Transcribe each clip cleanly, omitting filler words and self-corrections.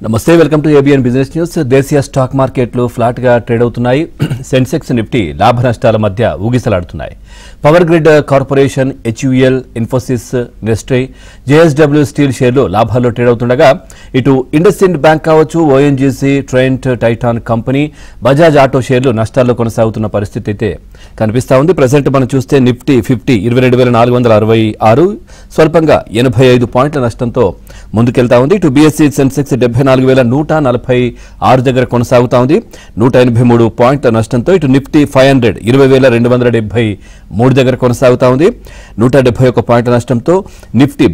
నమస్తే welcome to ABN business news. దేశీయ stock మార్కెట్లు ఫ్లాట్ గా ట్రేడ్ అవుతున్నాయి. సెన్సెక్స్ నిఫ్టీ లాభ నష్టాల మధ్య ఊగిసలాడుతున్నాయి. Power grid corporation, HUL, Infosys, Nestle, JSW steel షేర్లు లాభాల్లో ట్రేడ్ అవుతుండగా ఇటు ఇండస్ఇండ్ బ్యాంక్ కావచ్చు, ONGC, Trent, Titan company, Bajaj auto షేర్లు నష్టాల్లో కొనసాగుతున్న పరిస్థితి అయితే కనిపిస్తా ఉంది. ప్రజెంట్ మనం చూస్తే నిఫ్టీ 50 22,466 స్వల్పంగా 85 పాయింట్ల నష్టంతో ముందుకెళ్తా ఉంది. ఇటు బీఎస్సీ సెన్సెక్స్ 74,146 దగ్గర కొనసాగుతా ఉంది. 183 పాయింట్ల నష్టంతో ఇటు నిఫ్టీ 500 20,273 దగ్గర కొనసాగుతా ఉంది. 171 పాయింట్ల నష్టంతో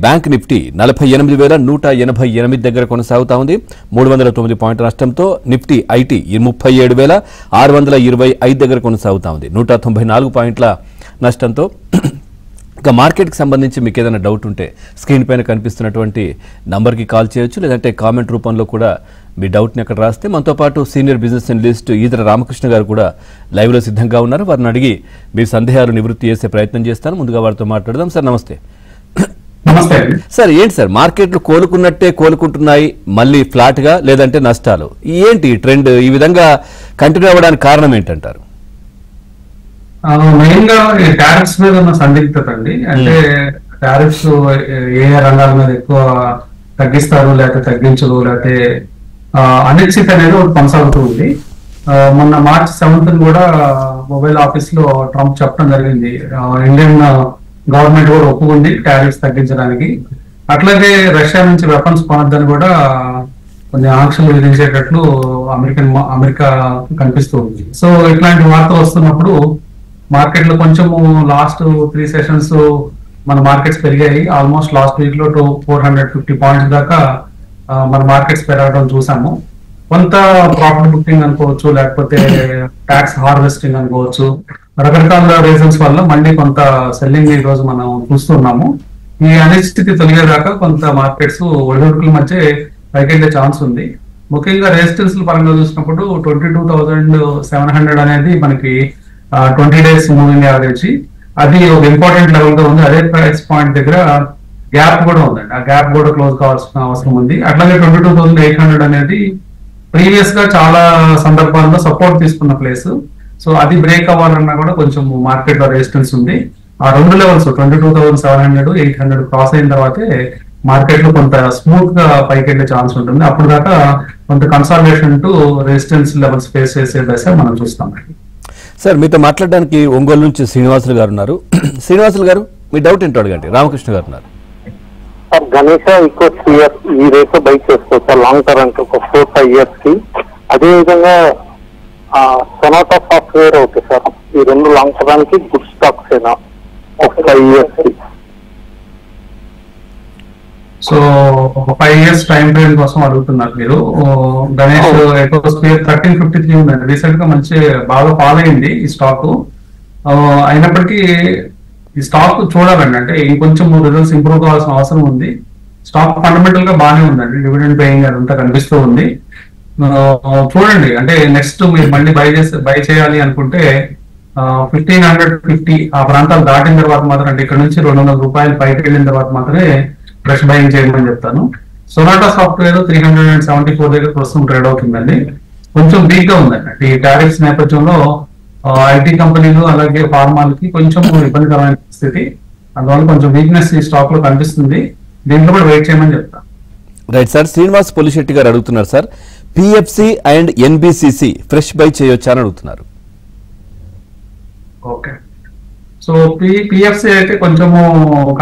బ్యాంక్ నిఫ్టీ 48,188 దగ్గర కొనసాగుతా ఉంది. 309 పాయింట్ల నష్టంతో నిఫ్టీ ఐటీ 37,625 దగ్గర కొనసాగుతా ఉంది. 194 పాయింట్ల నష్టంతో. ఇక మార్కెట్కి సంబంధించి మీకు ఏదైనా డౌట్ ఉంటే స్క్రీన్ పైన కనిపిస్తున్నటువంటి నంబర్కి కాల్ చేయొచ్చు, లేదంటే కామెంట్ రూపంలో కూడా మీ డౌట్ని అక్కడ రాస్తే మనతో పాటు senior business analyst Eedara Ramakrishna గారు కూడా లైవ్లో సిద్ధంగా ఉన్నారు. వారిని అడిగి మీ సందేహాలు నివృత్తి చేసే ప్రయత్నం చేస్తాను. ముందుగా వారితో మాట్లాడదాం. సార్ నమస్తే. సార్ ఏంటి సార్, మార్కెట్లు కోలుకున్నట్టే కోలుకుంటున్నాయి, మళ్ళీ ఫ్లాట్గా లేదంటే నష్టాలు, ఏంటి ట్రెండ్ ఈ విధంగా కంటిన్యూ అవ్వడానికి కారణం ఏంటంటారు? మెయిన్ గా టారిఫ్స్ మీద ఉన్న సందిగ్ధత అండి. అంటే టారిఫ్స్ ఏ రంగాల మీద ఎక్కువ తగ్గిస్తారు, లేకపోతే తగ్గించరు, లేకపోతే అనిశ్చిత అనేది ఒకటి కొనసాగుతూ ఉంది. మొన్న మార్చ్ 7th కూడా మొబైల్ ఆఫీస్ లో ట్రంప్ చెప్పడం జరిగింది, ఇండియన్ గవర్నమెంట్ కూడా ఒప్పుకుంది టారిఫ్స్ తగ్గించడానికి. అట్లాగే రష్యా నుంచి వెపన్స్ కొనొద్దని కూడా కొన్ని ఆంక్షలు విధించేటట్లు అమెరికా కనిపిస్తూ ఉంది. సో ఇట్లాంటి వార్తలు వస్తున్నప్పుడు మార్కెట్ లో కొంచెము లాస్ట్ 3 సెషన్స్ మన మార్కెట్స్ పెరిగాయి. ఆల్మోస్ట్ లాస్ట్ వీక్ లో 450 పాయింట్స్ దాకా మన మార్కెట్స్ పెరగడం చూసాము. కొంత ప్రాఫిట్ బుకింగ్ అనుకోవచ్చు, లేకపోతే ట్యాక్స్ హార్వెస్టింగ్ అనుకోవచ్చు, రకరకాల రీజన్స్ వల్ల మళ్ళీ కొంత సెల్లింగ్ ఈ రోజు మనం చూస్తున్నాము. ఈ అనిశ్చితి తొలగేదాకా కొంత మార్కెట్స్ ఒడిదుడుకుల మధ్య పైకెళ్లే ఛాన్స్ ఉంది. ముఖ్యంగా రెసిస్టెన్స్ పరంగా చూసినప్పుడు 22,700 అనేది మనకి 20 days మూవింగ్ యావరేజ్, అది ఒక ఇంపార్టెంట్ లెవెల్ గా ఉంది. అదే ప్రైస్ పాయింట్ దగ్గర గ్యాప్ కూడా ఉందండి, ఆ గ్యాప్ కూడా క్లోజ్ కావాల్సిన అవసరం ఉంది. అట్లాగే 22,800 అనేది ప్రీవియస్ గా చాలా సందర్భాల్లో సపోర్ట్ తీసుకున్న ప్లేస్. సో అది బ్రేక్ అవ్వాలన్నా కూడా కొంచెం మార్కెట్ లో రెసిస్టెన్స్ ఉంది. ఆ రెండు లెవెల్స్ 22,700, 800 క్రాస్ అయిన తర్వాతే మార్కెట్ లో కొంత స్మూత్ గా పైకి వెళ్ళే ఛాన్స్ ఉంటుంది. అప్పుడు దాకా కొంత consolidation to resistance levels face చేసే దశ మనం చూస్తాం. సార్ మీతో మాట్లాడడానికి ఒంగోలు నుంచి శ్రీనివాసులు గారు ఉన్నారు. శ్రీనివాసులు గారు, మీ డౌట్ ఏంటో అడగండి. రామకృష్ణ గారు ఉన్నారు. సార్ గణేష ఇంకో 3 years ఈ రేట్ బైక్ చేసుకోవచ్చు సార్, లాంగ్ టర్మ్ అంటే ఒక 4-5 years కి. అదేవిధంగా సొనాటా సాఫ్ట్వేర్ ఓకే సార్, ఈ రెండు లాంగ్ టర్మ్ కి గుడ్ స్టాక్స్ అయినా ఒక 5 years కి. సో 5 years టైం ఫ్రేమ్ కోసం అడుగుతున్నారు మీరు. గణేష్ ఎకోస్ఫియర్ 1353 ఉందండి. రీసెంట్ గా మంచి బాగా ఫాలో అయింది ఈ స్టాక్. అయినప్పటికీ ఈ స్టాక్ చూడాలండి, అంటే ఇంకొంచెం రిజల్ట్స్ ఇంప్రూవ్ కావాల్సిన అవసరం ఉంది. స్టాక్ ఫండమెంటల్ గా బాగానే ఉందండి, డివిడెండ్ పేయింగ్ అదంతా కనిపిస్తూ ఉంది. చూడండి, అంటే నెక్స్ట్ మీరు మళ్ళీ బై చేయాలి అనుకుంటే 1,550 ఆ ప్రాంతాలు దాటిన తర్వాత మాత్రం, అంటే ఇక్కడ నుంచి 200 రూపాయలు పైకి వెళ్ళిన తర్వాత మాత్రమే ఫ్రెష్ బయింగ్ చేయమని చెప్తాను. సొనాటా సాఫ్ట్వేర్ 374 దగ్గర ప్రస్తుతం ట్రేడ్ అవుతుందండి. కొంచెం వీక్ గా ఉందండి. ఈ టారిఫ్స్ నేపథ్యంలో ఐటీ కంపెనీలు అలాగే ఫార్మాలకి కొంచెం ఇబ్బందికరమైన స్థితి, అందువల్ల కొంచెం వీక్నెస్ ఈ స్టాక్ లో కనిపిస్తుంది. దీంట్లో కూడా వెయిట్ చేయమని చెప్తాను. Right sir. శ్రీనివాస్ పొలిశెట్టి గారు అడుగుతున్నారు sir, PFC and NBCC fresh buy చేయొచ్చా అని అడుగుతున్నారు. ఓకే, సో పిఎఫ్సి అయితే కొంచెము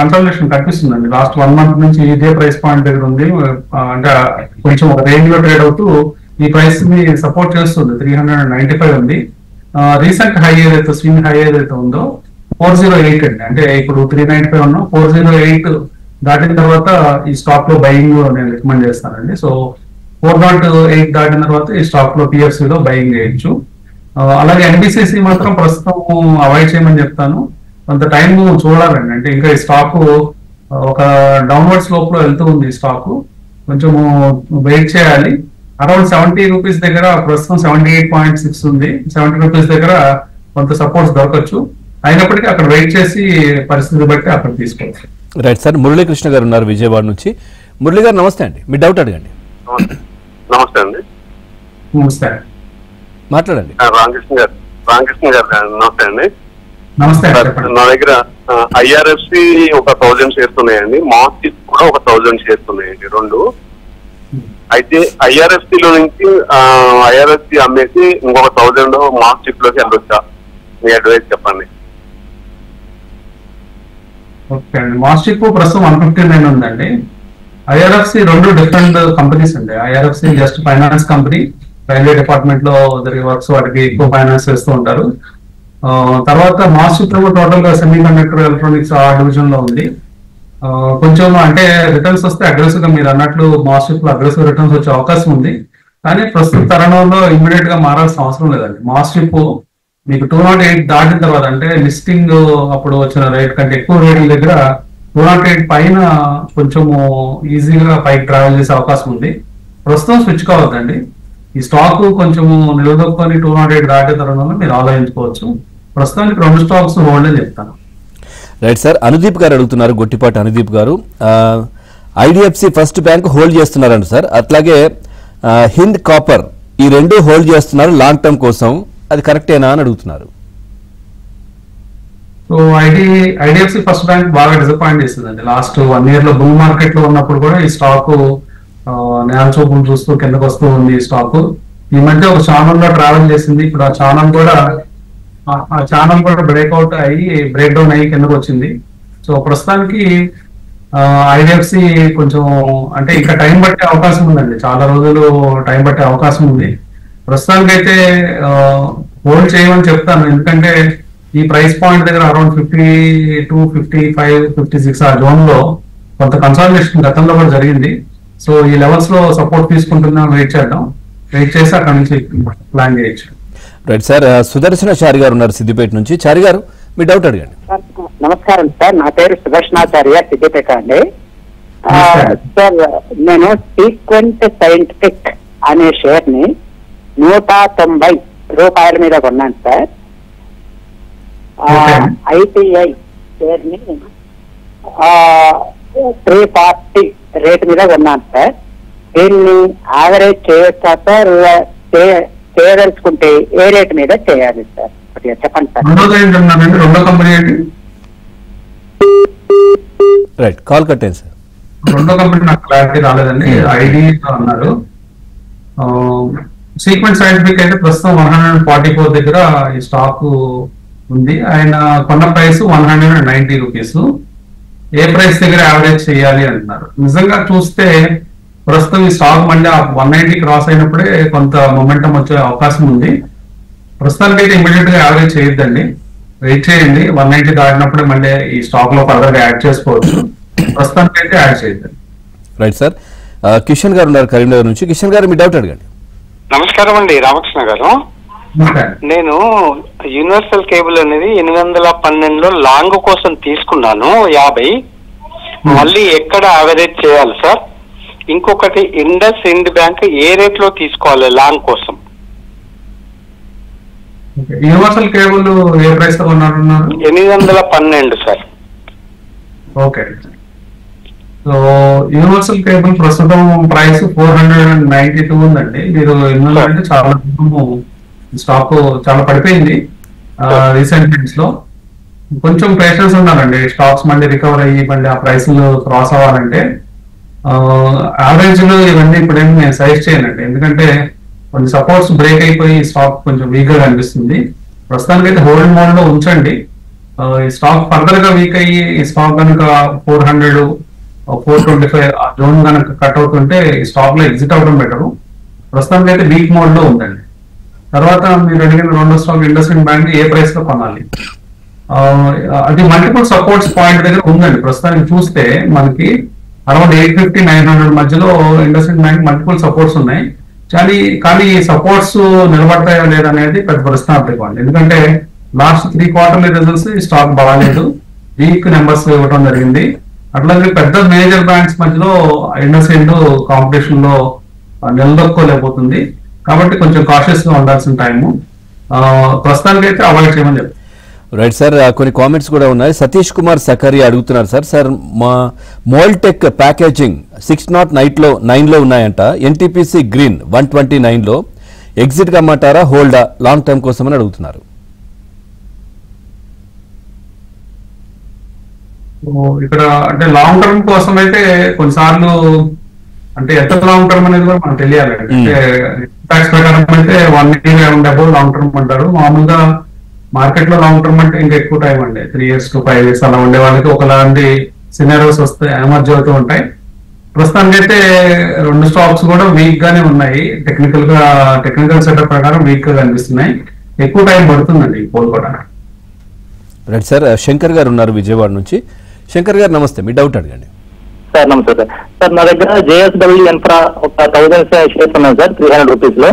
కన్సల్టేషన్ కనిపిస్తుందండి. లాస్ట్ 1 month నుంచి ఇదే ప్రైస్ పాయింట్ దగ్గర ఉంది. అంటే కొంచెం ఒక రేంజ్ లో ట్రేడ్ అవుతూ ఈ ప్రైస్ ని సపోర్ట్ చేస్తుంది. 395 ఉంది. రీసెంట్ హై ఏదైతే స్వింగ్ హై ఏదైతే ఉందో 408 అండి. అంటే ఇప్పుడు 395 ఉన్నాం, 408 దాటిన తర్వాత ఈ స్టాక్ లో బయింగ్ నేను రికమెండ్ చేస్తానండి. సో 408 దాటిన తర్వాత ఈ స్టాక్ లో పిఎఫ్సి లో బయింగ్ చేయొచ్చు. అలాగే ఎన్బిసిసి మాత్రం ప్రస్తుతం అవాయిడ్ చేయమని చెప్తాను. కొంత టైం చూడాలండి, అంటే ఇంకా ఈ స్టాక్ ఒక డౌన్వర్డ్ స్లోప్ లో వెళ్తూ ఉంది. ఈ స్టాక్ కొంచెము వెయిట్ చేయాలి. అరౌండ్ 70 రూపీస్ దగ్గర ప్రస్తుతం 78.6 ఉంది. 70 రూపీస్ దగ్గర కొంత సపోర్ట్స్ దొరకచ్చు. అయినప్పటికీ అక్కడ వెయిట్ చేసి పరిస్థితి బట్టి అక్కడ తీసుకోవచ్చు. Right sir. మురళీకృష్ణ గారు ఉన్నారు విజయవాడ నుంచి. మురళి గారు నమస్తే అండి, మీ డౌట్ అడగండి. నమస్తే అండి. నమస్తే. మాట్లాడండి. రామకృష్ణ గారు నమస్తే అండి. నమస్తే. నా దగ్గర ఐఆర్ఎఫ్సి ఒక 1000 షేర్స్ ఉన్నాయండి, మాస్టిక్ కూడా ఒక 1000 షేర్స్ ఉన్నాయండి రెండు. అయితే ఐఆర్ఎఫ్సి లో నుంచి ఐఆర్ఎఫ్సి అమ్మేసి ఇంకొక 1000 మాస్టిక్ లోకి వెళ్ళొచ్చా? మీ అడ్వైస్ చెప్పండి. ఓకే అండి. మాస్టిక్ ప్రస్తుతం 159 ఉందండి. ఐఆర్ఎఫ్సి రెండు డిఫరెంట్ కంపెనీస్ అండి. IRFC just finance company, railway department లో జరిగే వర్క్స్ వాటికి ఎక్కువ ఫైనాన్స్ చేస్తూ ఉంటారు. తర్వాత మాస్టిక్ టోటల్ గా సెమీ కండక్టర్ ఎలక్ట్రానిక్స్ ఆ డివిజన్ లో ఉంది. కొంచెం అంటే రిటర్న్స్ వస్తే అగ్రెసివ్ గా మీరు అన్నట్లు మాస్టిక్ లో అగ్రెసివ్ రిటర్న్స్ వచ్చే అవకాశం ఉంది. కానీ ప్రస్తుత తరుణంలో ఇమ్మీడియట్ గా మారాల్సిన అవసరం లేదండి. మాస్టిక్ మీకు 208 దాటిన తర్వాత అంటే లిస్టింగ్ అప్పుడు వచ్చిన రేట్ కంటే ఎక్కువ రేట్ల దగ్గర 208 పైన కొంచెము ఈజీగా పైకి ట్రావెల్ చేసే అవకాశం ఉంది. ప్రస్తుతం స్విచ్ కావద్దండి. ఈ స్టాక్ కొంచెము నిలదొక్కుని 208 దాటే తరుణంలో మీరు ఆలోచించుకోవచ్చు. ప్రస్తుతానికి 2 స్టాక్స్ హోల్డ్ అని చెప్తాను. Right sir. అనుదీప్ గారు అడుగుతున్నారు, గొట్టిపాటి అనుదీప్ గారు. ఐడిఎఫ్సి ఫస్ట్ బ్యాంక్ హోల్డ్ చేస్తున్నారండి సార్, అట్లాగే హింద్ కాపర్ ఈ రెండు హోల్డ్ చేస్తున్నారు లాంగ్ టర్మ్ కోసం, అది కరెక్టేనా అని అడుగుతున్నారు. సో ఐడిఎఫ్సి ఫస్ట్ బ్యాంక్ బాగా డిసప్పాయింట్ చేసిందండి. లాస్ట్ 1 year లో బుల్ మార్కెట్ లో ఉన్నప్పుడు కూడా ఈ స్టాక్ నేల చూపులు చూస్తూ కిందకు వస్తూ ఉంది. ఈ స్టాక్ ఈ మధ్య ఒక ఛానల్ లో ట్రావెల్ చేసింది. ఇప్పుడు ఆ ఛానల్ కూడా బ్రేక్అవుట్ అయ్యి బ్రేక్ డౌన్ అయ్యి కిందకు వచ్చింది. సో ప్రస్తుతానికి ఐడిఎఫ్సి కొంచెం అంటే ఇంకా టైం పట్టే అవకాశం ఉందండి. చాలా రోజులు టైం పట్టే అవకాశం ఉంది. ప్రస్తుతానికి అయితే హోల్డ్ చేయమని చెప్తాను. ఎందుకంటే ఈ ప్రైస్ పాయింట్ దగ్గర అరౌండ్ 52, 55, 56 ఆ జోన్ లో కొంత కన్సాలిడేషన్ గతంలో కూడా జరిగింది. సో ఈ లెవెల్స్ లో సపోర్ట్ తీసుకుంటున్నాం. వెయిట్ చేద్దాం. వెయిట్ చేసి అక్కడ నుంచి ప్లాన్ చేయొచ్చు. Right sir. సుదర్శన చారి గారు ఉన్నారు సిద్దిపేట నుంచి. చారి గారు మీ డౌట్ అడగండి. నమస్కారం సార్, నా పేరు సుదర్శనాచార్య, సిద్దిపేట అండి. సార్ నేను సీక్వెంట్ సైంటిఫిక్ అనే షేర్ ని 190 రూపాయల మీద కొన్నాను సార్. ఐటీఐ షేర్ ని 340 రేట్ మీద కొన్నాను సార్. దీన్ని యావరేజ్ చేయొచ్చా సార్? చేయదలుచుకుంటే ఏ రేట్ మీద చేయాలి సార్? చెప్పండి సార్. రెండో కంపెనీ ఏంటి? రైట్, కాల్ కట్టేయండి సార్. రెండో కంపెనీ నాకు క్లారిటీ రాలేదండి. ఐడి అన్నారు. సీక్వెన్స్ సైంటిఫిక్ అయితే ప్రస్తుతం 144 దగ్గర ఈ స్టాక్ ఉంది. ఆయన కొన్న ప్రైస్ 190 రూపీస్. ఏ ప్రైస్ దగ్గర యావరేజ్ చేయాలి అంటున్నారు. నిజంగా చూస్తే ప్రస్తుతం ఈ స్టాక్ మళ్ళీ 190 క్రాస్ అయినప్పుడే కొంత మొమెంటం వచ్చే అవకాశం ఉంది. ప్రస్తుతానికి అయితే ఇమీడియట్ గా యావరేజ్ చేయొద్దండి. వెయిట్ చేయండి. 190 దాటినప్పుడే మళ్ళీ ఈ స్టాక్ లో ఫర్దర్ గా యాడ్ చేసుకోవచ్చు. ప్రస్తుతానికి అయితే యాడ్ చేయొద్దండి. Right sir. కిషన్ గారు ఉన్నారు కరీంనగర్ నుంచి. కిషన్ గారు మీ డౌట్ అడగండి. నమస్కారం అండి, రామకృష్ణ గారు. నేను యూనివర్సల్ కేబుల్ అనేది 812లో లాంగ్ కోసం తీసుకున్నాను 50. మళ్ళీ ఎక్కడ యావరేజ్ చేయాలి సార్? ఇంకొకటి ఇండస్ ఇండ్ బ్యాంక్ ఏ రేట్ లో తీసుకోవాలి లాంగ్ కోసం? యూనివర్సల్ కేబుల్ ఏ ప్రైస్ తో కొన్నారన్నారు? 812 sir. Okay. So universal cable ప్రస్తుతం ప్రైస్ 492 ఉందండి. మీరు ఇందులో అంటే చాలా స్టాక్ చాలా పడిపోయింది రీసెంట్ డేస్ లో. కొంచెం పేషెన్స్ ఉండాలండి. స్టాక్స్ మళ్ళీ రికవర్ అయ్యి మళ్ళీ ఆ ప్రైస్ క్రాస్ అవ్వాలంటే యావరేజ్ లో ఇవన్నీ ఇప్పుడేమి నేను సజెస్ట్ చేయనండి. ఎందుకంటే కొన్ని సపోర్ట్స్ బ్రేక్ అయిపోయి స్టాక్ కొంచెం వీక్ గా కనిపిస్తుంది. ప్రస్తుతానికి అయితే హోల్డ్ మోడ్ లో ఉంచండి. ఈ స్టాక్ ఫర్దర్ గా వీక్ అయ్యి ఈ స్టాక్ కనుక 400, 425 ఆ జోన్ కనుక కట్ అవుతుంటే ఈ స్టాక్ లో ఎగ్జిట్ అవ్వడం బెటర్. ప్రస్తుతానికి అయితే వీక్ మోడ్ లో ఉందండి. తర్వాత మీరు అడిగిన రెండో స్టాక్ ఇండస్ ఇండ్ బ్యాంక్ ఏ ప్రైస్ లో కొనాలి? అది మల్టిపుల్ సపోర్ట్స్ పాయింట్ దగ్గర ఉందండి. ప్రస్తుతానికి చూస్తే మనకి అరౌండ్ 850, 900 మధ్యలో ఇండస్ ఇండ్ బ్యాంక్ మల్టిపుల్ సపోర్ట్స్ ఉన్నాయి. కానీ ఈ సపోర్ట్స్ నిలబడతాయా లేదనేది పెద్ద ప్రశ్నార్థకం అండి. ఎందుకంటే లాస్ట్ 3 quarterly రిజల్ట్స్ ఈ స్టాక్ బాగాలేదు, వీక్ నెంబర్స్ ఇవ్వడం జరిగింది. అట్లాగే పెద్ద మేజర్ బ్యాంక్స్ మధ్యలో ఇండస్ ఇండ్ కాంపిటీషన్ లో నిలదొక్కోలేకపోతుంది. కాబట్టి కొంచెం కాషియస్ గా ఉండాల్సిన టైము. ప్రస్తుతానికి అయితే అవాయిడ్ చేయమని చెప్తాను. రైట్ సార్, కొన్ని కామెంట్స్ కూడా ఉన్నాయి. సతీష్ కుమార్ సకరి అడుగుతున్నారు సార్ మా మోల్టెక్ ప్యాకేజింగ్ 609లో ఉన్నాయంట, ఎన్టీపీసీ గ్రీన్ 129లో ఎగ్జిట్ కమ్మంటారా హోల్డా లాంగ్ టర్మ్ కోసం అని అడుగుతున్నారు. ఇక్కడ అంటే లాంగ్ టర్మ్ కోసం అయితే కొన్నిసార్లు అంటే ఎంత లాంగ్ టర్మ్ అనేది కూడా మనకు తెలియాలి. అంటే ట్యాక్స్ ప్రకారం అయితే 1 year and above long term అంటారు. మామూలుగా మార్కెట్ లో లాంగ్ టర్మ్ అంటే ఇంకా ఎక్కువ టైం అండి, 3 years to 5 years అలా ఉండే వాళ్ళకి ఒకలాంటి సినారియోస్ వస్తాయి, ఎమర్జ్ అవుతూ ఉంటాయి. ప్రస్తుతానికి అయితే 2 స్టాక్స్ కూడా వీక్ గానే ఉన్నాయి. టెక్నికల్ సెటప్ ప్రకారం వీక్ గా కనిపిస్తున్నాయి. ఎక్కువ టైం పడుతుందండి కోలుకోవడానికి. రైట్ సార్, శంకర్ గారు ఉన్నారు విజయవాడ నుంచి. శంకర్ గారు నమస్తే, మీ డౌట్ అడగండి. సార్ నమస్తే సార్. సార్ నా దగ్గర జేఎస్డబ్ల్యూ ఇన్ఫ్రా ఒక 1000 షేర్స్ ఉన్నాయి సార్ 300 రూపీస్ లో.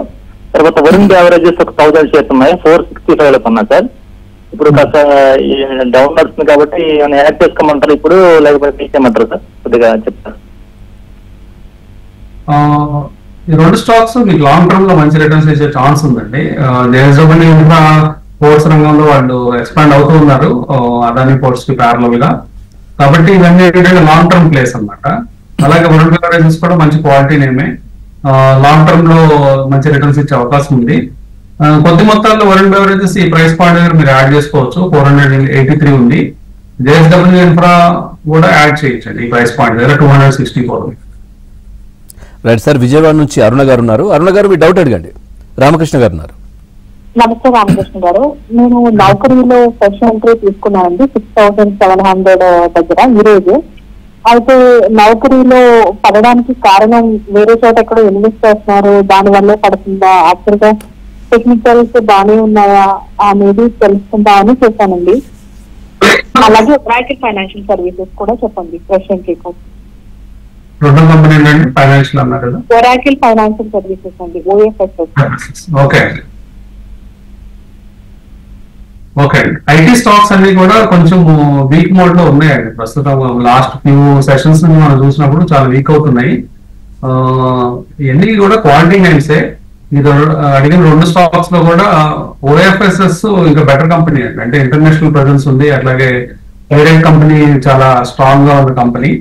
తర్వాత వరుణ్ బ్యావరేజెస్ ఒక 1000 షేర్స్ ఉన్నాయి 465 లో ఉన్నాయి సార్. ఇప్పుడు కాస్త డౌన్ నడుస్తుంది కాబట్టి యాడ్ చేసుకోమంటారు ఇప్పుడు, లేకపోతే తీసేయమంటారు సార్? కొద్దిగా చెప్తారు. ఈ 2 స్టాక్స్ మీకు లాంగ్ టర్మ్ లో మంచి రిటర్న్స్ ఇచ్చే ఛాన్స్ ఉందండి. జేఎస్డబ్ల్యూ ఇన్ఫ్రా పోర్ట్స్ రంగంలో వాళ్ళు ఎక్స్పాండ్ అవుతూ ఉన్నారు అదాని పోర్ట్స్ కి ప్యారలల్ గా, కాబట్టి ఇవన్నీ లాంగ్ టర్మ్ ప్లేస్ అన్నమాట. అలాగే వరుణ్ బ్యావరేజెస్ కూడా మంచి క్వాలిటీ నేమే, లాంగ్ టర్మ్ లో మంచి రిటర్న్స్ ఇచ్చే అవకాశం ఉంది. కొద్ది మొత్తాల్లో వరుణ్ బ్యావరేజెస్ ఈ ప్రైస్ పాయింట్ దగ్గర మీరు యాడ్ చేసుకోవచ్చు, 483 ఉంది. జేఎస్డబ్ల్యూ ఇన్ఫ్రా కూడా యాడ్ చేయొచ్చండి ఈ ప్రైస్ పాయింట్ దగ్గర 264. రైట్ సార్, విజయవాడ నుంచి అరుణ గారు ఉన్నారు. అరుణ గారు మీ డౌట్ అడగండి. రామకృష్ణ గారు ఉన్నారు. నమస్తే రామకృష్ణ గారు, నేను నౌకరీలో ఫస్ట్ ఎంట్రీ తీసుకున్నానండి 6700 దగ్గర ఈ రోజు. అయితే నౌకరీలో పడడానికి కారణం వేరే చోట ఎక్కడో ఇన్వెస్ట్ చేస్తున్నారు, దాని వల్లే పడుతుందా, యాక్చువల్ గా టెక్నికల్స్ బాగానే ఉన్నాయా అనేది తెలుసుకుందా అని చెప్పానండి. అలాగే ఒరాకిల్ ఫైనాన్షియల్ సర్వీసెస్ కూడా చెప్పండి ఫస్ట్ ఎంట్రీ కోసం. ఫైనాన్షియల్ అన్నారు కదా, ఒరాకిల్ ఫైనాన్షియల్ సర్వీసెస్ అండి, OFSS. ఓకే ఐటీ స్టాక్స్ అన్ని కూడా కొంచెం వీక్ మోడ్ లో ఉన్నాయండి ప్రస్తుతం. లాస్ట్ ఫ్యూ సెషన్స్ మనం చూసినప్పుడు చాలా వీక్ అవుతున్నాయి. ఇవన్నీ కూడా క్వాలిటీ నేమ్సే. ఇది అడిగిన 2 స్టాక్స్ లో కూడా OFSS ఇంకా బెటర్ కంపెనీ అండి, అంటే ఇంటర్నేషనల్ ప్రెజెన్స్ ఉంది. అట్లాగే పేరెంట్ కంపెనీ చాలా స్ట్రాంగ్ గా ఉన్న కంపెనీ.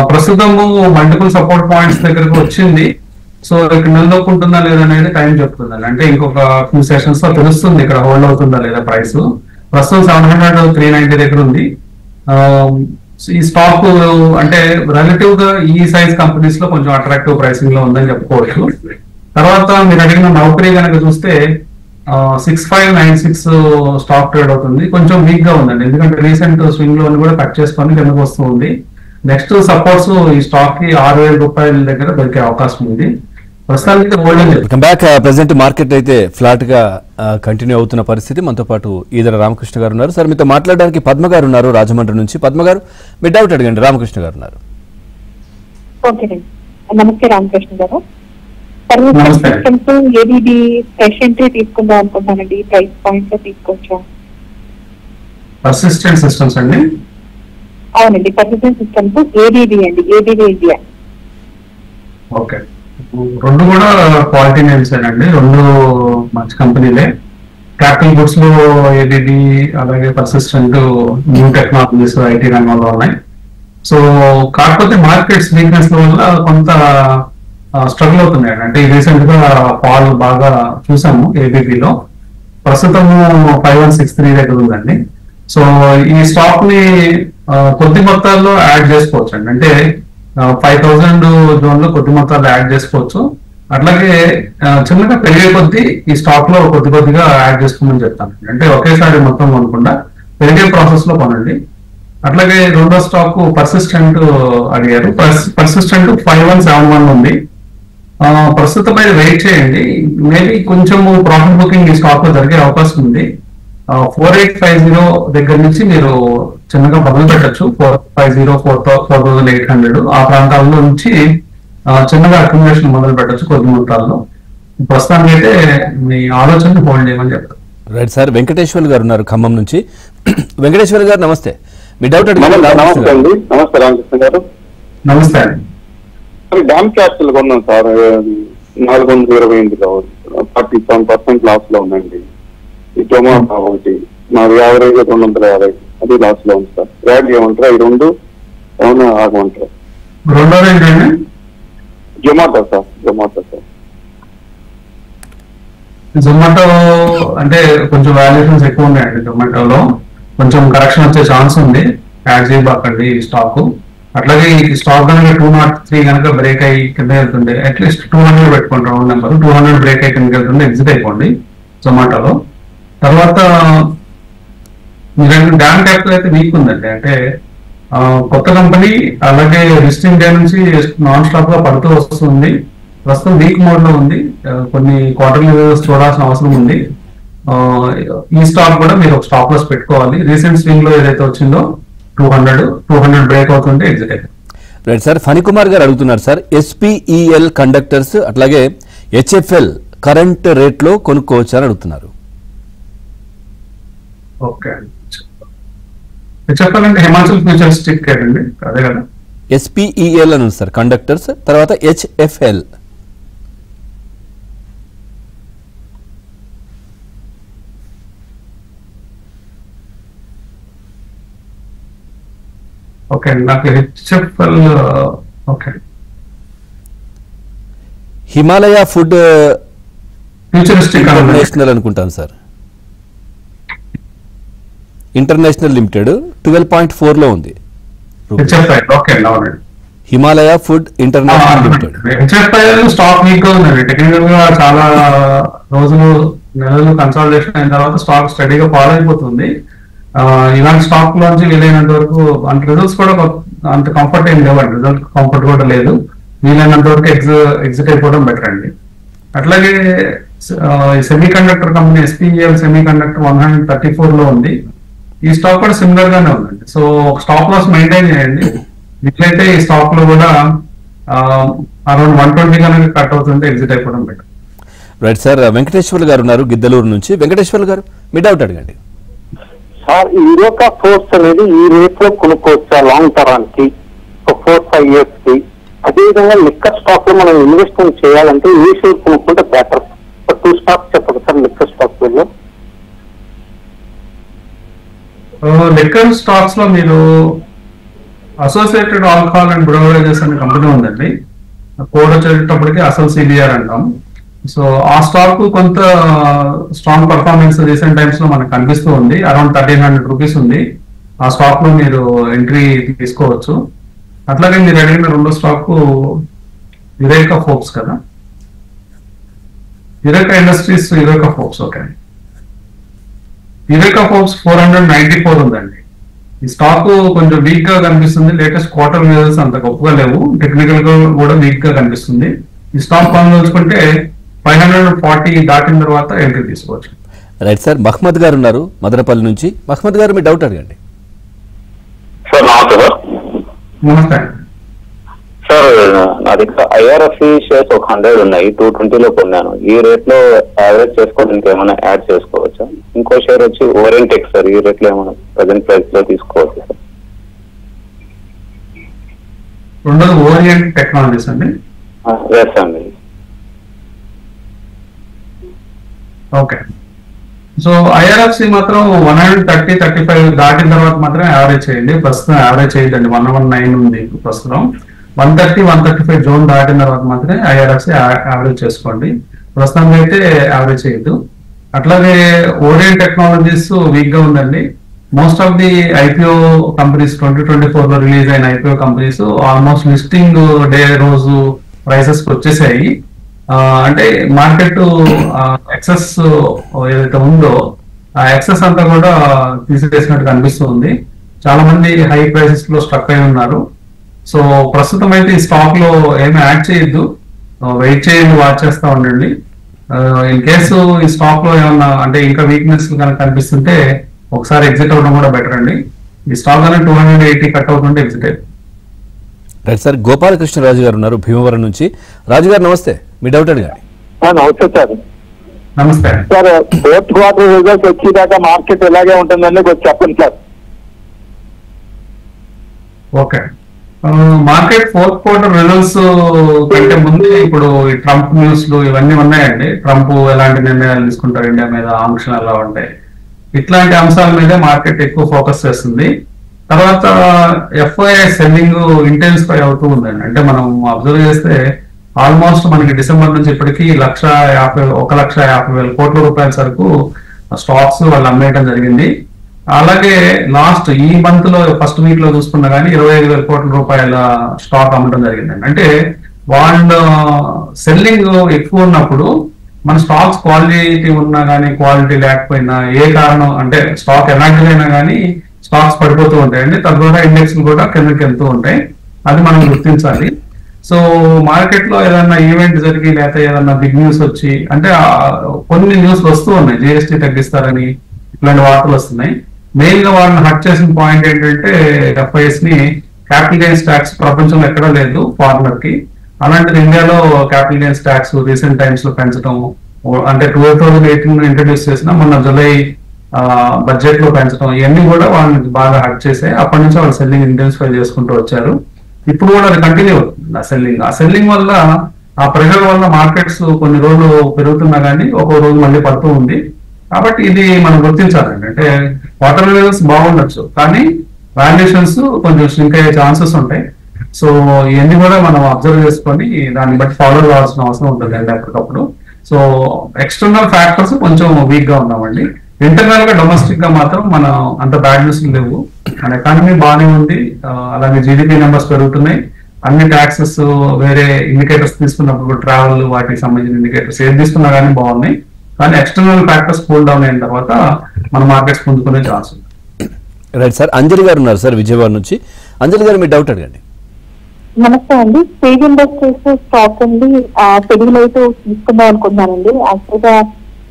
ప్రస్తుతము మల్టిపుల్ సపోర్ట్ పాయింట్స్ దగ్గరకు వచ్చింది. సో ఇక్కడ నిలదొక్కుంటుందా లేదా అనేది టైం చెప్తుందండి. అంటే ఇంకొక ఫ్యూ సెషన్స్ లో తెలుస్తుంది ఇక్కడ హోల్డ్ అవుతుందా లేదా ప్రైస్. ప్రస్తుతం 700 390 దగ్గర ఉంది. ఈ స్టాక్ అంటే రిలేటివ్ గా ఈ సైజ్ కంపెనీస్ లో కొంచెం అట్రాక్టివ్ ప్రైసింగ్ లో ఉందని చెప్పుకోవచ్చు. తర్వాత మీరు అడిగిన నౌకరీ కనుక చూస్తే 6596 స్టాక్ ట్రేడ్ అవుతుంది, కొంచెం వీక్ గా ఉందండి. ఎందుకంటే రీసెంట్ స్వింగ్ లోని కూడా కట్ చేసుకొని కిందకు వస్తూ ఉంది. నెక్స్ట్ సపోర్ట్స్ ఈ స్టాక్ కి 6000 రూపాయల దగ్గర దొరికే అవకాశం ఉంది. ప్రస్తుతానికి ప్రెసెంట్ మార్కెట్ అయితే ఫ్లాట్ గా కంటిన్యూ అవుతున్న పరిస్థితి. మనతో పాటు ఈదర రామకృష్ణ గారు ఉన్నారు. సార్ మీతో మాట్లాడడానికి పద్మ గారు ఉన్నారు రాజమండ్రి నుంచి. పద్మ గారు మీ డౌట్ అడగండి. రామకృష్ణ గారు ఉన్నారు. నమస్తే రామకృష్ణ గారు. ఏబీబీ ఫ్రెష్ ఎంట్రీ తీసుకుందాం అనుకుంటానండి, ప్రైస్ పాయింట్ లో తీసుకోవచ్చా? పర్సిస్టెంట్ సిస్టమ్స్ అండి. అవునండి, పర్సిస్టెంట్ సిస్టమ్స్ ఏబీబీ అండి, ఏబీబీ ఇండియా. ఓకే, 2 కూడా క్వాలిటీ నేమ్స్ అండి, 2 మంచి కంపెనీలే. క్యాపిటల్ గుడ్స్ లో ఏబీబీ, అలాగే పర్సిస్టెంట్ న్యూ టెక్నాలజీస్ ఐటీ రంగంలో ఉన్నాయి. సో కాకపోతే మార్కెట్స్ వీక్నెస్ వల్ల కొంత స్ట్రగుల్ అవుతున్నాయి. అంటే రీసెంట్ గా ఫాల్ బాగా చూసాము ఏబీబీలో. ప్రస్తుతము 5163 దగ్గర ఉందండి. సో ఈ స్టాక్ ని కొద్ది మొత్తాల్లో యాడ్ చేసుకోవచ్చు అండి, అంటే 5000 జోన్ లో కొద్ది మొత్తాల్లో యాడ్ చేసుకోవచ్చు. అట్లాగే చిన్నగా పెరిగే కొద్దీ ఈ స్టాక్ లో కొద్దిగా యాడ్ చేసుకోమని చెప్తాను. అంటే ఒకేసారి మొత్తం కొనకుండా పెరిగే ప్రాసెస్ లో కొనండి. అట్లాగే రెండో స్టాక్ పర్సిస్టెంట్ అడిగారు. పర్సిస్టెంట్ 5171 ఉంది. ప్రస్తుతం మీద వెయిట్ చేయండి, మేబీ కొంచెం ప్రాఫిట్ బుకింగ్ ఈ స్టాక్ లో జరిగే అవకాశం ఉంది. 4850 దగ్గర నుంచి మీరు చిన్నగా మొదలు పెట్టచ్చు. 450 4800 ఆ ప్రాంతాల్లో నుంచి చిన్నగా అక్యుములేషన్ మొదలు పెట్టచ్చు కొద్ది మొత్తాల్లో. ప్రస్తుతానికి అయితే మీ ఆలోచన హోల్డ్ చేయమని చెప్తారు. రైట్ సార్, వెంకటేశ్వర్ గారు ఉన్నారు ఖమ్మం నుంచి. వెంకటేశ్వర్ గారు నమస్తే, మీ డౌట్ అడిగారు. నమస్తే అండి. నమస్తే రామకృష్ణ గారు. నమస్తే అండి. డామ్ క్యాపిటల్ కొన్నాం సార్, 428 లో 47% లాస్ లో ఉందండి. ఈ టొమాటో ఒకటి మాది యావరేజ్ 250, అది లాస్ లో ఉంది సార్. యాడ్ చేయమంటారా ఈ రెండు? ఏమన్నా ఆగమంటారా? రెండోది ఏంటండి? జొమాటో సార్. జొమాటో అంటే కొంచెం వాల్యుయేషన్స్ ఎక్కువ ఉన్నాయండి. జొమాటోలో కొంచెం కరెక్షన్ వచ్చే ఛాన్స్ ఉంది. యాడ్ చేయబాకండి ఈ స్టాక్. అట్లాగే ఈ స్టాక్ కనుక 203 కనుక బ్రేక్ అయ్యి కింద వెళ్తుండే అట్లీస్ట్ 200 పెట్టుకోండి. రౌండ్ నెంబర్ 200 బ్రేక్ అయ్యి కిందకి వెళ్తుండే ఎగ్జిట్ అయిపోండి జొమాటోలో. తర్వాత మీరు డాన్ క్యాపిటల్ అయితే వీక్ ఉందండి. అంటే కొత్త కంపెనీ, అలాగే లిస్టింగ్ డే నుంచి నాన్ స్టాప్ గా పడుతూ వస్తుంది. ప్రస్తుతం వీక్ మోడ్ లో ఉంది. కొన్ని క్వార్టర్లీ చూడాల్సిన అవసరం ఉంది. ఈ స్టాక్ కూడా మీరు ఒక స్టాప్ లాస్ పెట్టుకోవాలి. రీసెంట్ స్వింగ్ లో ఏదైతే వచ్చిందో 200 బ్రేక్ అవుతుంటే ఎగ్జిట్ అయిపోయింది. Right sir. ఫణికుమార్ గారు అడుగుతున్నారు సార్, SPEL కండక్టర్స్ అట్లాగే HFL కరెంట్ రేట్ లో కొనుక్కోవచ్చు అని అడుగుతున్నారు. ఓకే, చెప్పాలంటే హిమాచల్ ఫ్యూచర్ స్టిక్ అండి, అదే కదా? SPEL అని ఉంది సార్ కండక్టర్స్, తర్వాత HFL. ఓకే, నాకు HFL. Okay, Himalaya food futuristic international అనుకుంటాను సార్. ఇంటర్నేషనల్ లిమిటెడ్ 12.4 లో ఉంది. Himalaya food international limited. HFL stock week గా ఉందండి. టెక్నికల్ గా చాలా రోజులు, నెలలు కన్సాలిడేషన్ అయిన తర్వాత స్టాక్ స్టడీగా ఫాలో అయిపోతుంది. ఇలాంటి స్టాక్ లోంచి వీలైనంత వరకు అంటే రిజల్ట్స్ కూడా అంత కంఫర్ట్ ఏం లేవండి. రిజల్ట్ కంఫర్ట్ కూడా లేదు. వీలైనంత వరకు ఎగ్జిట్ అయిపోవడం బెటర్ అండి. అట్లాగే semi conductor company SPEL semi conductor 134 లో ఉంది. ఈ స్టాక్ కూడా సిమిలర్ గానే ఉందండి. సో ఒక స్టాప్ లాస్ మెయింటైన్ చేయండి. వీలైతే ఈ స్టాక్ లో కూడా అరౌండ్ 120 కనుక కట్ అవుతుంటే ఎగ్జిట్ అయిపోవడం బెటర్. Right sir. వెంకటేశ్వర్ గారు ఉన్నారు గిద్దలూరు నుంచి. వెంకటేశ్వర్ గారు మీ డౌట్ అడగండి. సార్, యూరోకా ఫోర్స్ అనేది ఈ రేట్ లో కొనుక్కోవచ్చా లాంగ్ టర్మ్కి, 4-5 years కి? అదేవిధంగా లిక్కర్ స్టాక్ లో మనం ఇన్వెస్ట్మెంట్ చేయాలంటే ఏ షేర్ కొనుక్కుంటే బెటర్? 2 స్టాక్స్ చెప్పండి సార్ లిక్కర్ స్టాక్ లో. లిక్కర్ స్టాక్స్ లో మీరు అసోసియేటెడ్ ఆల్కహాల్ అండ్ బ్రూవరేజెస్ అనే కంపెనీ ఉందండి. కోడ్ వచ్చేటప్పటికి అసలు CBR అంటాం. సో ఆ స్టాక్ కొంత స్ట్రాంగ్ పర్ఫార్మెన్స్ రీసెంట్ టైమ్స్ లో మనకు కనిపిస్తూ ఉంది. అరౌండ్ 1300 రూపీస్ ఉంది. ఆ స్టాక్ లో మీరు ఎంట్రీ తీసుకోవచ్చు. అట్లాగే మీరు అడిగిన రెండో స్టాక్ యురేకా ఫోక్స్ కదా, Eureka industries, Eureka Forbes. Okay, Eureka Forbes 494 ఉందండి. ఈ స్టాక్ కొంచెం వీక్ గా కనిపిస్తుంది. లేటెస్ట్ క్వార్టర్ రిజల్ట్స్ అంత గొప్పగా లేవు. టెక్నికల్ గా కూడా వీక్ గా కనిపిస్తుంది. ఈ స్టాక్ కొనుగోలుచుకుంటే 540 దాటిన తర్వాత ఎంట్రీ తీసుకోవచ్చు. Right sir. మహమ్మద్ గారు ఉన్నారు మదనపల్లి నుంచి. మహమ్మద్ గారు మీ డౌట్ అడగండి. సార్ నమస్తే సార్. నమస్తే సార్, నా దగ్గర IRFC షేర్స్ 100 ఉన్నాయి, 220 కొన్నాను. ఈ రేట్ లో యావరేజ్ చేసుకోవడానికి ఏమైనా యాడ్ చేసుకోవచ్చా? ఇంకో షేర్ వచ్చి ఓరియంటెక్ సార్, ఈ రేట్ లో ఏమైనా ప్రజెంట్ ప్రైస్ లో తీసుకోవచ్చు సార్? రెండోది ఓరియంట్ టెక్నాలజీస్ అండి. ఎస్ అండి. ఓకే, సో IRFC మాత్రం 130-35 దాటిన తర్వాత మాత్రం యావరేజ్ చేయండి. ప్రస్తుతం యావరేజ్ చేయదండి. 119 ఉంది ప్రస్తుతం. 130-135 జోన్ దాటిన తర్వాత మాత్రమే IRFC యావరేజ్ చేసుకోండి. ప్రస్తుతానికి అయితే యావరేజ్ చేయొద్దు. అట్లాగే ఓరియంట్ టెక్నాలజీస్ వీక్ గా ఉందండి. Most of the IPO companies 2024 లో రిలీజ్ అయిన IPO companies almost listing day రోజు ప్రైసెస్ వచ్చేసాయి. అంటే మార్కెట్ ఎక్సెస్ ఏదైతే ఉందో ఆ ఎక్సెస్ అంతా కూడా తీసివేసినట్టు కనిపిస్తుంది. చాలా మంది హై ప్రైసెస్ లో స్ట్రక్ అయి ఉన్నారు. సో ప్రస్తుతం అయితే ఈ స్టాక్ లో ఏమీ యాడ్ చేయొద్దు, వెయిట్ చేయండి, వాచ్ చేస్తా ఉండండి. ఇన్ కేసు ఈ స్టాక్ లో ఏమన్నా అంటే ఇంకా వీక్నెస్ కనుక కనిపిస్తుంటే ఒకసారి ఎగ్జిట్ అవ్వడం కూడా బెటర్ అండి. ఈ స్టాక్ అనేది 280 కట్ అవుతుంటే ఎగ్జిట్ అయ్యింది. Right sir. గోపాలకృష్ణరాజు గారు ఉన్నారు భీమవరం నుంచి. రాజు గారు నమస్తే, మీ డౌట్ అడగండి. నమస్తే సార్. నమస్తే సార్, 4th క్వార్టర్ రిజల్ట్స్ వచ్చేదాకా మార్కెట్ ఎలాగే ఉంటుందని కొంచెం చెప్పండి sir. Okay, market 4th quarter results కంటే ముందు ఇప్పుడు ఈ ట్రంప్ న్యూస్లు ఇవన్నీ ఉన్నాయండి. ట్రంప్ ఎలాంటి నిర్ణయాలు తీసుకుంటారు ఇండియా మీద, ఆంక్షలు ఎలా ఉంటాయి, ఇట్లాంటి అంశాల మీదే మార్కెట్ ఎక్కువ ఫోకస్ చేస్తుంది. తర్వాత ఎఫ్ఐఐ సెల్లింగ్ ఇంటెన్సిఫై అవుతూ ఉందండి. అంటే మనం అబ్జర్వ్ చేస్తే ఆల్మోస్ట్ మనకి డిసెంబర్ నుంచి ఇప్పటికీ 1,50,000 కోట్ల రూపాయల వరకు స్టాక్స్ వాళ్ళు అమ్మేయడం జరిగింది. అలాగే లాస్ట్ ఈ మంత్ లో ఫస్ట్ వీక్ లో చూసుకున్నా కానీ 25,000 కోట్ల రూపాయల స్టాక్ అమ్మడం జరిగిందండి. అంటే వాళ్ళ సెల్లింగ్ ఎక్కువ ఉన్నప్పుడు మన స్టాక్స్ క్వాలిటీ ఉన్నా కానీ క్వాలిటీ లేకపోయినా ఏ కారణం అంటే స్టాక్ ఎలాంటిది అయినా కానీ స్టాక్స్ పడిపోతూ ఉంటాయండి. తద్వారా ఇండెక్స్ కూడా కిందకి వెళ్తూ ఉంటాయి. అది మనం గుర్తించాలి. సో మార్కెట్ లో ఏదైనా ఈవెంట్ జరిగి లేకపోతే ఏదైనా బిగ్ న్యూస్ వచ్చి అంటే కొన్ని న్యూస్ వస్తూ ఉన్నాయి, జిఎస్టీ తగ్గిస్తారని ఇట్లాంటి వార్తలు వస్తున్నాయి. మెయిన్ గా వాళ్ళని హట్ చేసిన పాయింట్ ఏంటంటే ఎఫ్ఐఎస్ ని క్యాపిటల్ గెయిన్స్ ట్యాక్స్ ప్రపంచంలో ఎక్కడా లేదు ఫారినర్ కి. అలాంటిది ఇండియాలో capital gains tax recent times లో పెంచడం, అంటే 2018 ఇంట్రడ్యూస్ చేసిన మొన్న జులై బడ్జెట్ లో పెంచడం, ఇవన్నీ కూడా వాళ్ళని బాగా హట్ చేసాయి. అప్పటి నుంచి వాళ్ళు సెల్లింగ్ ఇంటెన్సిఫై చేసుకుంటూ వచ్చారు. ఇప్పుడు కూడా అది కంటిన్యూ అవుతుంది ఆ సెల్లింగ్ వల్ల, ఆ ప్రెషర్ వల్ల మార్కెట్స్ కొన్ని రోజులు పెరుగుతున్నా కానీ ఒక్కో రోజు మళ్ళీ పడుతూ ఉంది. కాబట్టి ఇది మనం గుర్తించాలండి. అంటే వాటర్ లెవెల్స్ బాగుండొచ్చు కానీ వాల్యుయేషన్స్ కొంచెం ష్రింక్ అయ్యే ఛాన్సెస్ ఉంటాయి. సో ఇవన్నీ కూడా మనం అబ్జర్వ్ చేసుకొని దాన్ని బట్టి ఫాలో కావాల్సిన అవసరం ఉంటుంది అండి అప్పటికప్పుడు. సో ఎక్స్టర్నల్ ఫ్యాక్టర్స్ కొంచెం వీక్ గా ఉన్నామండి. ఇంటర్నల్ గా డొమెస్టిక్ గా మాత్రం మనం అంత బ్యాడ్ న్యూస్ లేవు. మన ఎకానమీ బాగానే ఉంది. అలాగే జీడిపి నెంబర్స్ పెరుగుతున్నాయి. అన్ని ట్యాక్సెస్ వేరే ఇండికేటర్స్ తీసుకున్నప్పుడు ట్రావెల్ వాటికి సంబంధించిన ఇండికేటర్స్ ఏది తీసుకున్నా కానీ బాగున్నాయి. కానీ ఎక్స్టర్నల్ ఫ్యాక్టర్స్ కూల్ డౌన్ అయిన తర్వాత మన మార్కెట్స్ పుంజుకునే ఛాన్స్ ఉంది. రైట్ సార్, అంజలి గారు ఉన్నారు సార్ విజయవాడ నుంచి. అంజలి గారు మీ డౌట్ అడగండి. నమస్తే అండి. పేజ్ ఇండస్ట్రీస్ స్టాక్ అండి పెరిగిలైట్ తీసుకుందాం అనుకుంటున్నానండి. యాక్చువల్గా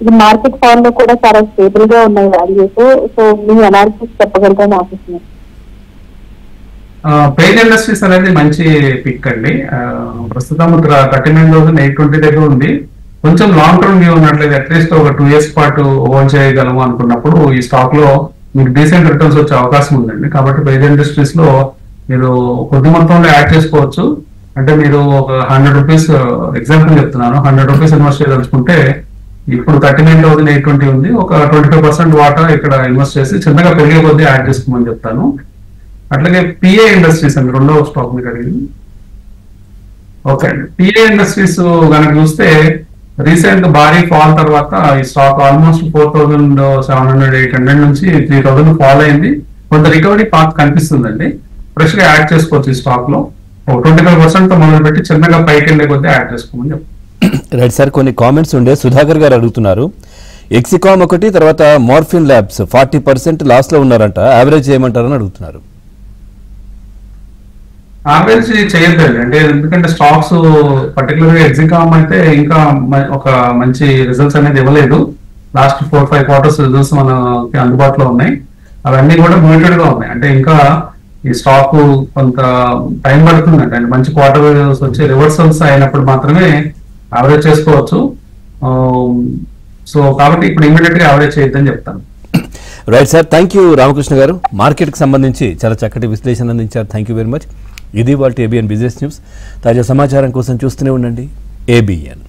ఇది మార్కెట్ ఫాల్ లో కూడా చాలా స్టేబుల్ గా ఉన్నాయి వాల్యూస్. సో మీ అనాలిసిస్ చెప్పగలుగుతాను ఆశిస్తున్నాను. పేజ్ ఇండస్ట్రీస్ అనేది మంచి పిక్ అండి. ప్రస్తుతం 39,820 దగ్గర ఉంది. కొంచెం లాంగ్ టర్మ్ వ్యూ ఉన్నట్లయితే అట్లీస్ట్ ఒక 2 years పాటు హోల్డ్ చేయగలము అనుకున్నప్పుడు ఈ స్టాక్ లో మీకు డీసెంట్ రిటర్న్స్ వచ్చే అవకాశం ఉందండి. కాబట్టి పేజ్ ఇండస్ట్రీస్ లో మీరు కొద్ది మొత్తంలో యాడ్ చేసుకోవచ్చు. అంటే మీరు ఒక 100 రూపీస్ ఎగ్జాంపుల్ చెప్తున్నాను, 100 రూపీస్ ఇన్వెస్ట్ చేయదలుచుకుంటే ఇప్పుడు 39,820 ఉంది. ఒక 25% వాటా ఇక్కడ ఇన్వెస్ట్ చేసి చిన్నగా పెరిగే కొద్దీ యాడ్ చేసుకోమని చెప్తాను. అట్లాగే పిఏ ఇండస్ట్రీస్ అండి రెండవ స్టాక్ మీకు అడిగింది. ఓకే అండి, పిఏ ఇండస్ట్రీస్ కనుక చూస్తే రీసెంట్ భారీ ఫాల్ తర్వాత ఈ స్టాక్ ఆల్మోస్ట్ 4,700-800 నుంచి 3,000 ఫాల్ అయింది. కొంత రికవరీ పాత్ కనిపిస్తుందండి. ఫ్రెష్ గా యాడ్ చేసుకోవచ్చు ఈ స్టాక్ లో. 25% మొదలు పెట్టి చిన్నగా పైకి వెళ్ళే కొద్దీ యాడ్ చేసుకోమని చెప్తాను. రైట్ సార్, కొన్ని కామెంట్స్ ఉండే సుధాకర్ గారు అడుగుతున్నారు. ఎక్సికామ్ ఒకటి, తర్వాత మార్ఫిన్ ల్యాబ్స్ 40% లాస్ లో ఉన్నారంట, యావరేజ్ చేయమంటారని అడుగుతున్నారు. యావరేజ్ చేయొద్దండి. అంటే ఎందుకంటే స్టాక్స్ పర్టికులర్ గా ఎక్సికామ్ అయితే ఇంకా ఒక మంచి రిజల్ట్స్ అనేది ఇవ్వలేదు. లాస్ట్ 4-5 quarters రిజల్ట్స్ మనకి అందుబాటులో ఉన్నాయి. అవన్నీ కూడా మ్యూటెడ్ గా ఉన్నాయి. అంటే ఇంకా ఈ స్టాక్ కొంత టైం పడుతుందండి. అంటే మంచి క్వార్టర్ వచ్చి రివర్సల్స్ అయినప్పుడు మాత్రమే యావరేజ్ చేసుకోవచ్చు. సో కాబట్టి ఇప్పుడు ఇమీడియట్ గా యావరేజ్ చేయొద్దని చెప్తాను. Right sir, thank you Ramakrishna గారు. మార్కెట్కి సంబంధించి చాలా చక్కటి విశ్లేషణ అందించారు. Thank you very much. ఇది వాళ్ళ ఏబిఎన్ బిజినెస్ న్యూస్. తాజా సమాచారం కోసం చూస్తూనే ఉండండి ఏబిఎన్.